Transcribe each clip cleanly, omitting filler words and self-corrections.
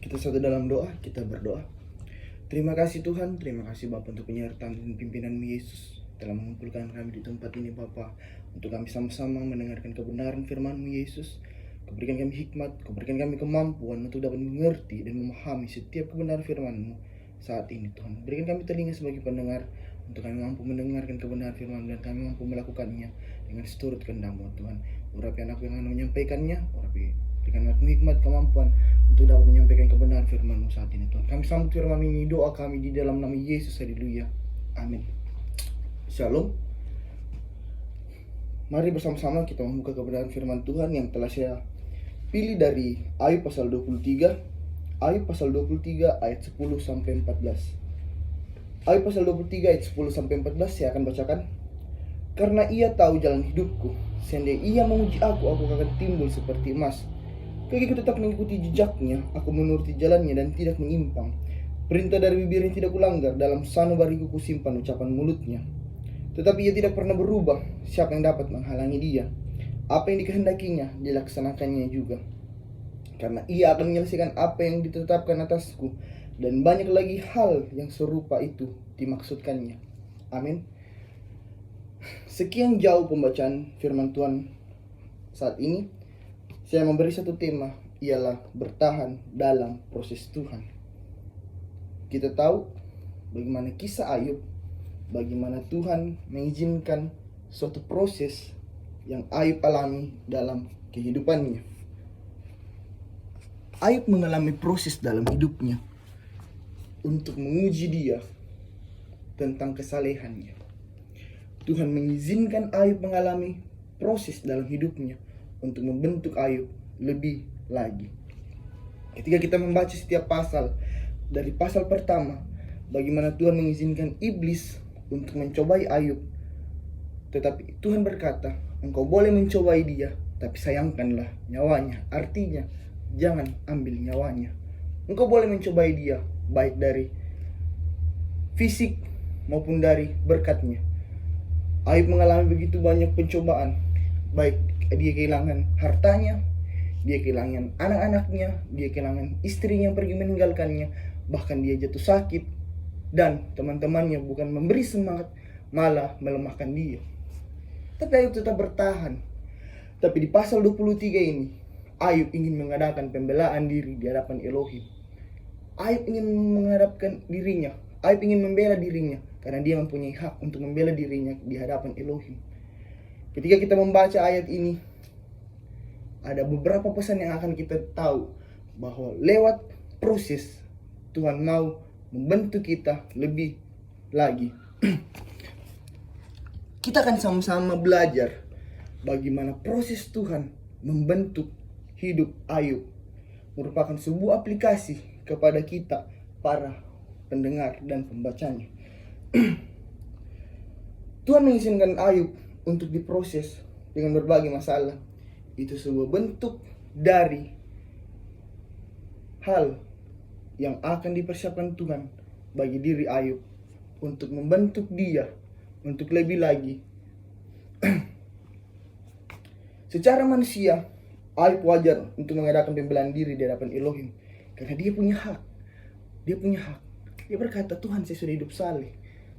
Kita satu dalam doa, kita berdoa. Terima kasih Tuhan, terima kasih Bapa untuk penyertaan dan pimpinan-Mu Yesus telah mengumpulkan kami di tempat ini Bapa, untuk kami sama-sama mendengarkan kebenaran firman-Mu Yesus. Kau berikan kami hikmat, Kau berikan kami kemampuan untuk dapat mengerti dan memahami setiap kebenaran firman-Mu saat ini Tuhan. Berikan kami telinga sebagai pendengar, untuk kami mampu mendengarkan kebenaran firman dan kami mampu melakukannya dengan seturut kehendak-Mu Tuhan. Urapi anakku yang akan menyampaikannya, urapi berikan anakmu hikmat, kemampuan untuk dapat menyampaikan kebenaran firman-Mu saat ini Tuhan. Kami sambut firman ini, doa kami di dalam nama Yesus, haleluya, amin. Shalom. Mari bersama-sama kita membuka kebenaran firman Tuhan yang telah saya pilih dari Ayub pasal 23. Ayub pasal 23 ayat 10 sampai 14. Ayub pasal 23 ayat 10 sampai 14 saya akan bacakan. Karena ia tahu jalan hidupku, seandainya ia memuji aku akan timbul seperti emas. Kakiku tetap mengikuti jejaknya, aku menuruti jalannya dan tidak menyimpang. Perintah dari bibirnya tidak kulanggar, dalam sanubariku kusimpan ucapan mulutnya. Tetapi ia tidak pernah berubah, siapa yang dapat menghalangi dia? Apa yang dikehendakinya, dilaksanakannya juga. Karena ia akan menyelesaikan apa yang ditetapkan atasku, dan banyak lagi hal yang serupa itu dimaksudkannya. Amin. Sekian jauh pembacaan firman Tuhan saat ini. Saya memberi satu tema, ialah bertahan dalam proses Tuhan. Kita tahu bagaimana kisah Ayub, bagaimana Tuhan mengizinkan suatu proses yang Ayub alami dalam kehidupannya. Ayub mengalami proses dalam hidupnya untuk menguji dia tentang kesalehannya. Tuhan mengizinkan Ayub mengalami proses dalam hidupnya untuk membentuk Ayub lebih lagi. Ketika kita membaca setiap pasal, dari pasal pertama, bagaimana Tuhan mengizinkan iblis untuk mencobai Ayub. Tetapi Tuhan berkata, engkau boleh mencobai dia, tapi sayangkanlah nyawanya. Artinya, jangan ambil nyawanya. Engkau boleh mencobai dia, baik dari fisik maupun dari berkatnya. Ayub mengalami begitu banyak pencobaan, baik dia kehilangan hartanya, dia kehilangan anak-anaknya, dia kehilangan istrinya yang pergi meninggalkannya, bahkan dia jatuh sakit, dan teman-temannya bukan memberi semangat, malah melemahkan dia. Tapi Ayub tetap bertahan. Tapi di pasal 23 ini, Ayub ingin mengadakan pembelaan diri di hadapan Elohim. Ayub ingin menghadapkan dirinya, Ayub ingin membela dirinya, karena dia mempunyai hak untuk membela dirinya di hadapan Elohim. Ketika kita membaca ayat ini, ada beberapa pesan yang akan kita tahu, bahwa lewat proses Tuhan mau membentuk kita lebih lagi. Kita akan sama-sama belajar bagaimana proses Tuhan membentuk hidup Ayub, merupakan sebuah aplikasi kepada kita para pendengar dan pembacanya. Tuhan mengizinkan Ayub untuk diproses dengan berbagai masalah. Itu sebuah bentuk dari hal yang akan dipersiapkan Tuhan bagi diri Ayub, untuk membentuk dia untuk lebih lagi. Secara manusia, Ayub wajar untuk mengadakan pembelaan diri di hadapan Elohim, karena dia punya hak. Dia berkata, Tuhan, saya sudah hidup saleh,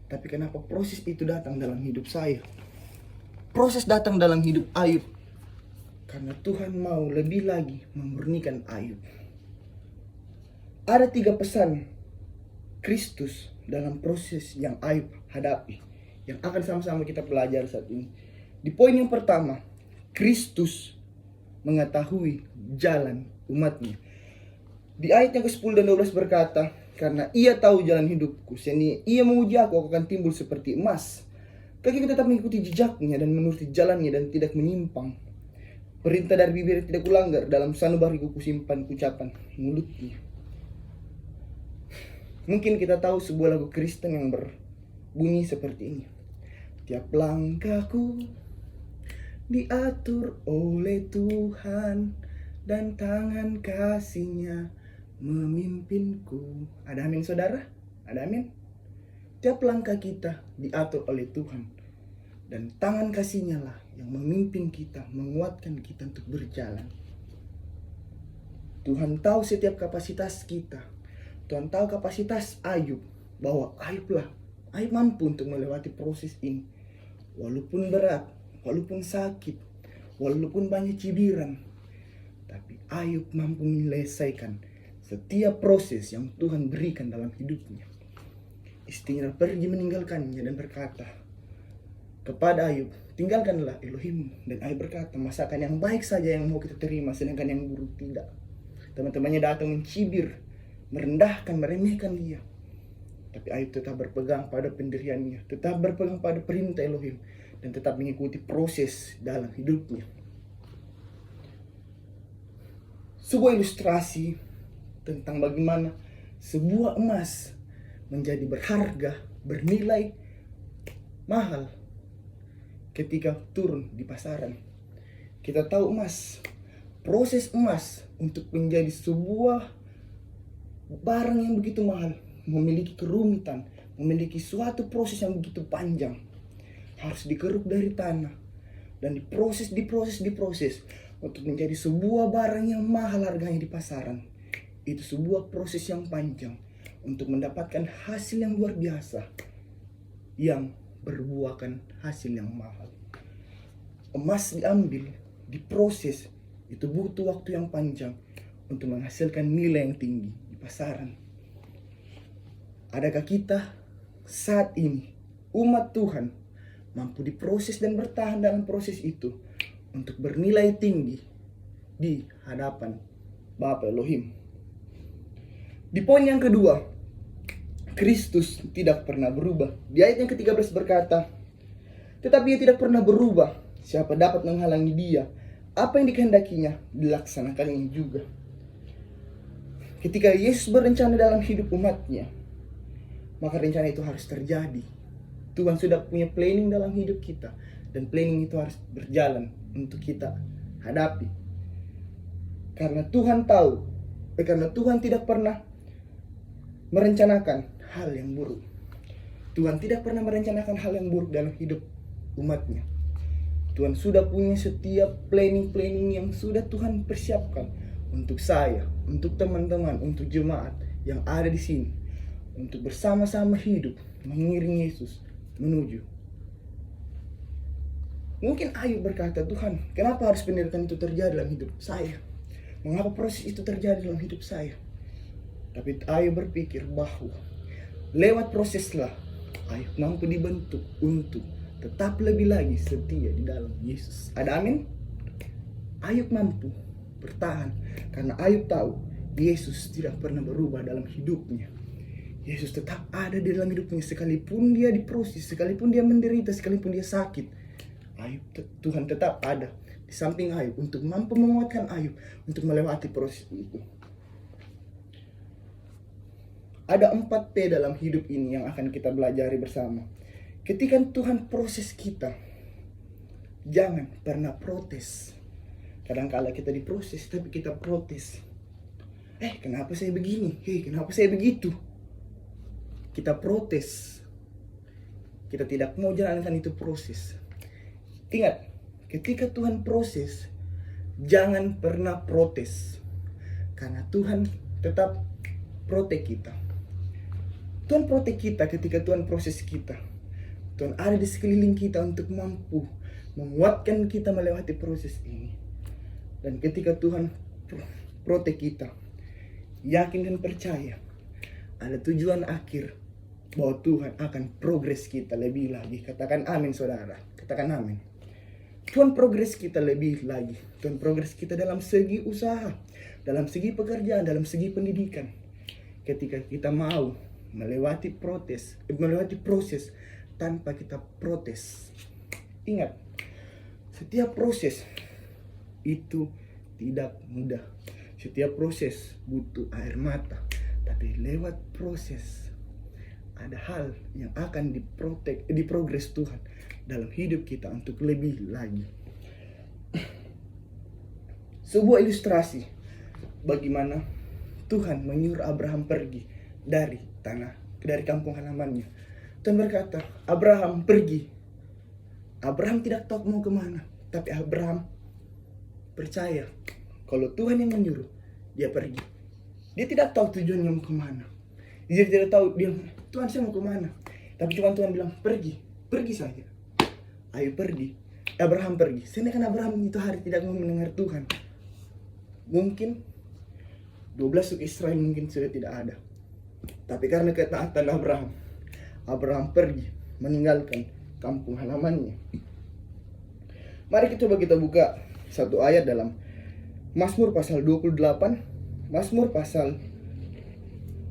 tapi kenapa proses itu datang dalam hidup saya? Proses datang dalam hidup Ayub karena Tuhan mau lebih lagi memurnikan Ayub. Ada 3 pesan Kristus dalam proses yang Ayub hadapi, yang akan sama-sama kita pelajari saat ini. Di poin yang pertama, Kristus mengetahui jalan umatnya. Di ayat yang ke-10 dan 12 berkata, karena ia tahu jalan hidupku, sehingga ia memuji aku akan timbul seperti emas. Kakiku tetap mengikuti jejaknya dan menuruti jalannya dan tidak menyimpang. Perintah dari bibir tidak kulanggar, dalam sanubariku kusimpan ucapan mulutnya. Mungkin kita tahu sebuah lagu Kristen yang berbunyi seperti ini. Tiap langkahku diatur oleh Tuhan, dan tangan kasih-Nya memimpinku. Ada amin saudara? Ada amin? Tiap langkah kita diatur oleh Tuhan, dan tangan kasih-Nya lah yang memimpin kita, menguatkan kita untuk berjalan. Tuhan tahu setiap kapasitas kita. Tuhan tahu kapasitas Ayub, bahwa Ayub mampu untuk melewati proses ini. Walaupun berat, walaupun sakit, walaupun banyak cibiran, tapi Ayub mampu menyelesaikan setiap proses yang Tuhan berikan dalam hidupnya. Istrinya pergi meninggalkannya dan berkata kepada Ayub, tinggalkanlah Elohim. Dan Ayub berkata, masakan yang baik saja yang mau kita terima, sedangkan yang buruk tidak. Teman-temannya datang mencibir, merendahkan, meremehkan dia. Tapi Ayub tetap berpegang pada pendiriannya, tetap berpegang pada perintah Elohim, dan tetap mengikuti proses dalam hidupnya. Sebuah ilustrasi tentang bagaimana sebuah emas menjadi berharga, bernilai mahal ketika turun di pasaran. Kita tahu proses emas untuk menjadi sebuah barang yang begitu mahal memiliki kerumitan, memiliki suatu proses yang begitu panjang. Harus dikeruk dari tanah dan diproses untuk menjadi sebuah barang yang mahal harganya di pasaran. Itu sebuah proses yang panjang untuk mendapatkan hasil yang luar biasa yang berbuahkan hasil yang mahal. Emas diambil, diproses, itu butuh waktu yang panjang untuk menghasilkan nilai yang tinggi di pasaran. Adakah kita saat ini, umat Tuhan, mampu diproses dan bertahan dalam proses itu untuk bernilai tinggi di hadapan Bapa Elohim? Di poin yang kedua, Kristus tidak pernah berubah. Di ayat yang ke-13 berkata, tetapi ia tidak pernah berubah. Siapa dapat menghalangi dia? Apa yang dikehendakinya dilaksanakannya juga. Ketika Yesus berencana dalam hidup umatnya, maka rencana itu harus terjadi. Tuhan sudah punya planning dalam hidup kita, dan planning itu harus berjalan untuk kita hadapi. Karena Tuhan tahu, karena Tuhan tidak pernah merencanakan hal yang buruk. Tuhan tidak pernah merencanakan hal yang buruk dalam hidup umatnya. Tuhan sudah punya setiap planning yang sudah Tuhan persiapkan untuk saya, untuk teman-teman, untuk jemaat yang ada di sini, untuk bersama-sama hidup mengiring Yesus menuju. Mungkin Ayub berkata, Tuhan, kenapa harus penderitaan itu terjadi dalam hidup saya? Mengapa proses itu terjadi dalam hidup saya? Tapi Ayub berpikir bahwa lewat proseslah Ayub mampu dibentuk untuk tetap lebih lagi setia di dalam Yesus. Ada amin? Ayub mampu bertahan karena Ayub tahu Yesus tidak pernah berubah dalam hidupnya. Yesus tetap ada di dalam hidupnya sekalipun dia diproses, sekalipun dia menderita, sekalipun dia sakit. Tuhan tetap ada di samping Ayub untuk mampu menguatkan Ayub untuk melewati proses itu. Ada 4P dalam hidup ini yang akan kita pelajari bersama. Ketika Tuhan proses kita, jangan pernah protes. Kadang-kala kita diproses tapi kita protes. Kenapa saya begini? Kenapa saya begitu? Kita protes. Kita tidak mau jalankan itu proses. Ingat, ketika Tuhan proses, jangan pernah protes. Karena Tuhan tetap protek kita. Tuhan protek kita ketika Tuhan proses kita. Tuhan ada di sekeliling kita untuk mampu menguatkan kita melewati proses ini. Dan ketika Tuhan protek kita, yakin dan percaya ada tujuan akhir bahwa Tuhan akan progres kita lebih lagi. Katakan amin saudara, katakan amin. Tuhan progres kita lebih lagi. Tuhan progres kita dalam segi usaha, dalam segi pekerjaan, dalam segi pendidikan. Ketika kita mau melewati proses tanpa kita protes. Ingat, setiap proses itu tidak mudah. Setiap proses butuh air mata. Tapi lewat proses ada hal yang akan diprogres Tuhan dalam hidup kita untuk lebih lagi. Sebuah ilustrasi bagaimana Tuhan menyuruh Abraham pergi dari kampung halamannya. Tuhan berkata, Abraham pergi. Abraham tidak tahu mau kemana, tapi Abraham percaya kalau Tuhan yang menyuruh, dia pergi. Dia tidak tahu tujuannya mau kemana. Dia tidak tahu, dia, Tuhan saya mau kemana. Tapi cuma Tuhan bilang, pergi saja. Ayo pergi. Abraham pergi. Sedangkan Abraham itu hari tidak mau mendengar Tuhan. Mungkin 12 suku Israel mungkin sudah tidak ada. Tapi karena ketaatan Abraham pergi meninggalkan kampung halamannya. Mari kita buka satu ayat dalam Mazmur pasal 28. Mazmur pasal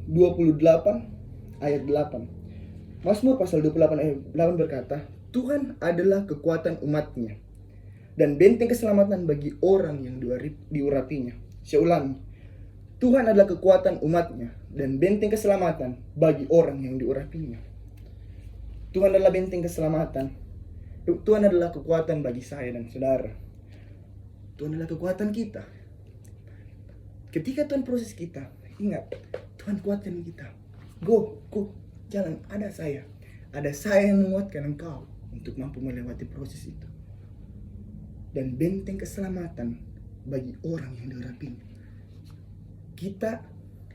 28 ayat 8. Mazmur pasal 28 ayat 8 berkata, Tuhan adalah kekuatan umatnya dan benteng keselamatan bagi orang yang diurapinya. Saya ulangi, Tuhan adalah kekuatan umatnya dan benteng keselamatan bagi orang yang diurapinya. Tuhan adalah benteng keselamatan. Tuhan adalah kekuatan bagi saya dan saudara. Tuhan adalah kekuatan kita. Ketika Tuhan proses kita, ingat, Tuhan kuatkan kita. Go, jalan, ada saya yang menguatkan engkau untuk mampu melewati proses itu. Dan benteng keselamatan bagi orang yang diurapinya. Kita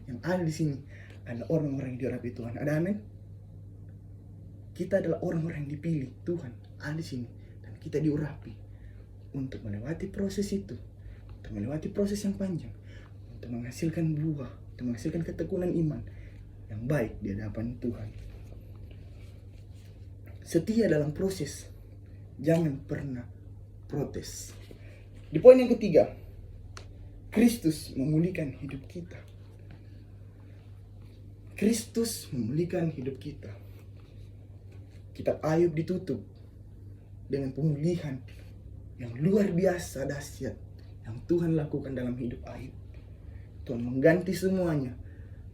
yang ada di sini adalah orang-orang yang diurapi Tuhan. Ada amin? Kita adalah orang-orang yang dipilih Tuhan ada di sini dan kita diurapi untuk melewati proses itu, untuk melewati proses yang panjang, untuk menghasilkan buah, untuk menghasilkan ketekunan iman yang baik di hadapan Tuhan. Setia dalam proses, jangan pernah protes. Di poin yang ketiga, Kristus memulihkan hidup kita. Kristus memulihkan hidup kita. Kitab Ayub ditutup dengan pemulihan yang luar biasa dahsyat yang Tuhan lakukan dalam hidup Ayub. Tuhan mengganti semuanya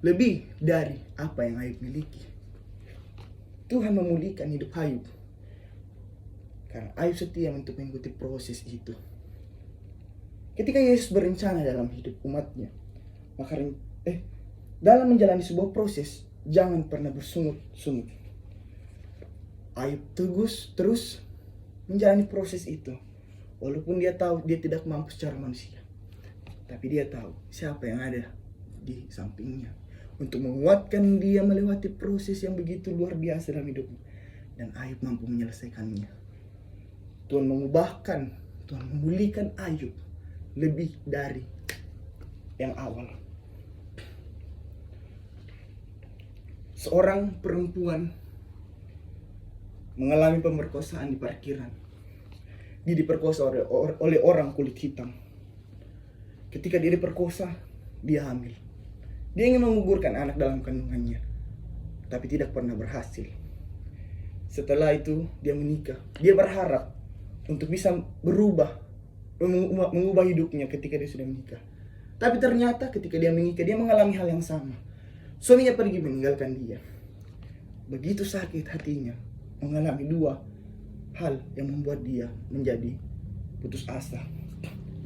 lebih dari apa yang Ayub miliki. Tuhan memulihkan hidup Ayub karena Ayub setia untuk mengikuti proses itu. Ketika Yesus berencana dalam hidup umatnya, maka dalam menjalani sebuah proses, jangan pernah bersungut-sungut. Ayub terus menjalani proses itu. Walaupun dia tahu dia tidak mampu secara manusia. Tapi dia tahu siapa yang ada di sampingnya. Untuk menguatkan dia melewati proses yang begitu luar biasa dalam hidupnya. Dan Ayub mampu menyelesaikannya. Tuhan memulihkan Ayub lebih dari yang awal. Seorang perempuan mengalami pemerkosaan di parkiran. Dia diperkosa oleh orang kulit hitam. Ketika dia diperkosa, dia hamil. Dia ingin menggugurkan anak dalam kandungannya, tapi tidak pernah berhasil. Setelah itu dia menikah. Dia berharap untuk bisa mengubah hidupnya ketika dia sudah menikah. Tapi ternyata ketika dia menikah, dia mengalami hal yang sama. Suaminya pergi meninggalkan dia. Begitu sakit hatinya, mengalami dua hal yang membuat dia menjadi putus asa.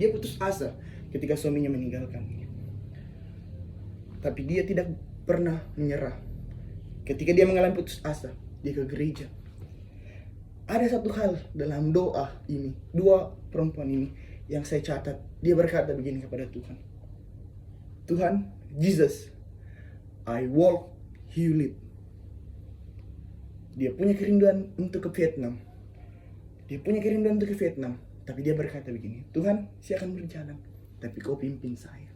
Dia putus asa ketika suaminya meninggalkannya. Tapi dia tidak pernah menyerah. Ketika dia mengalami putus asa, dia ke gereja. Ada satu hal dalam doa ini, dua perempuan ini yang saya catat. Dia berkata begini kepada Tuhan. Tuhan, Jesus, I walk, you lead. Dia punya kerinduan untuk ke Vietnam. Tapi dia berkata begini, Tuhan, saya akan berjalan, tapi kau pimpin saya.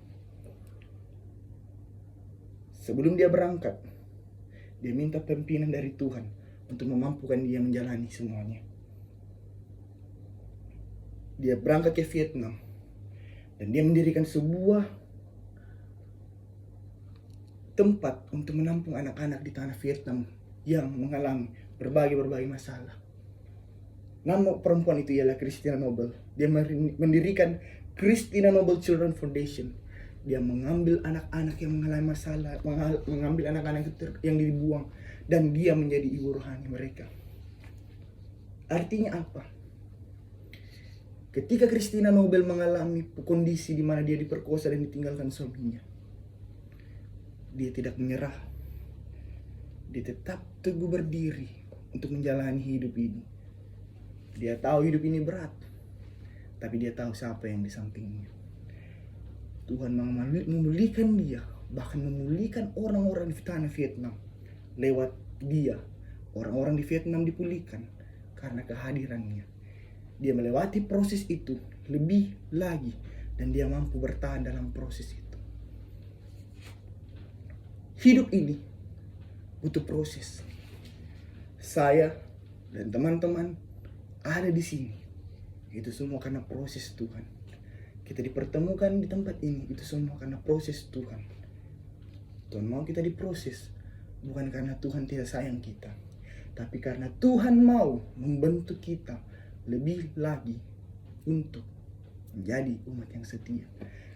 Sebelum dia berangkat, dia minta pimpinan dari Tuhan untuk memampukan dia menjalani semuanya. Dia berangkat ke Vietnam dan dia mendirikan sebuah tempat untuk menampung anak-anak di tanah Vietnam yang mengalami berbagai masalah. Nama perempuan itu ialah Christina Noble. Dia mendirikan Christina Noble Children Foundation. Dia mengambil anak-anak yang mengalami masalah, mengambil anak-anak yang dibuang, dan dia menjadi ibu rohani mereka. Artinya apa? Ketika Christina Noble mengalami kondisi di mana dia diperkosa dan ditinggalkan suaminya, dia tidak menyerah. Dia tetap teguh berdiri untuk menjalani hidup ini. Dia tahu hidup ini berat, tapi dia tahu siapa yang di sampingnya. Tuhan memulihkan dia, bahkan memulihkan orang-orang di tanah Vietnam. Lewat dia, orang-orang di Vietnam dipulihkan karena kehadirannya. Dia melewati proses itu lebih lagi, dan dia mampu bertahan dalam proses itu. Hidup ini butuh proses. Saya dan teman-teman ada di sini, itu semua karena proses Tuhan. Kita dipertemukan di tempat ini, itu semua karena proses Tuhan. Tuhan mau kita diproses, bukan karena Tuhan tidak sayang kita, tapi karena Tuhan mau membentuk kita lebih lagi untuk menjadi umat yang setia.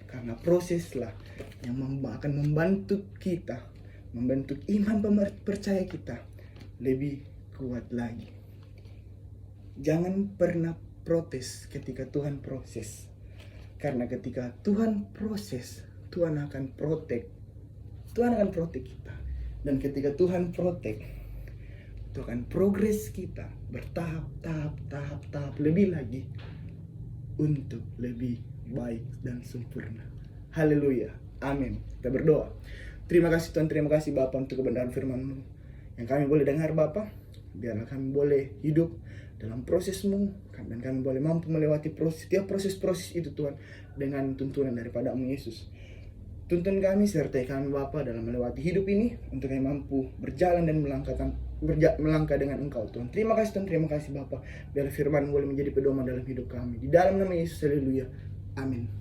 Karena proseslah yang akan membantu kita, membentuk iman percaya kita lebih kuat lagi. Jangan pernah protes ketika Tuhan proses. Karena ketika Tuhan proses, Tuhan akan protect. Tuhan akan protect kita. Dan ketika Tuhan protect, itu akan progres kita bertahap lebih lagi untuk lebih baik dan sempurna. Haleluya. Amin. Kita berdoa. Terima kasih Tuhan, terima kasih Bapa untuk kebenaran firman-Mu yang kami boleh dengar Bapa. Biarlah kami boleh hidup dalam proses-Mu, dan kami boleh mampu melewati setiap proses-proses itu Tuhan, dengan tuntunan daripada-Mu Yesus. Tuntun kami, sertai kami Bapa dalam melewati hidup ini, untuk kami mampu berjalan dan melangkah dengan Engkau Tuhan. Terima kasih Tuhan, terima kasih Bapa. Biarlah firman boleh menjadi pedoman dalam hidup kami. Di dalam nama Yesus, haleluya. Amin.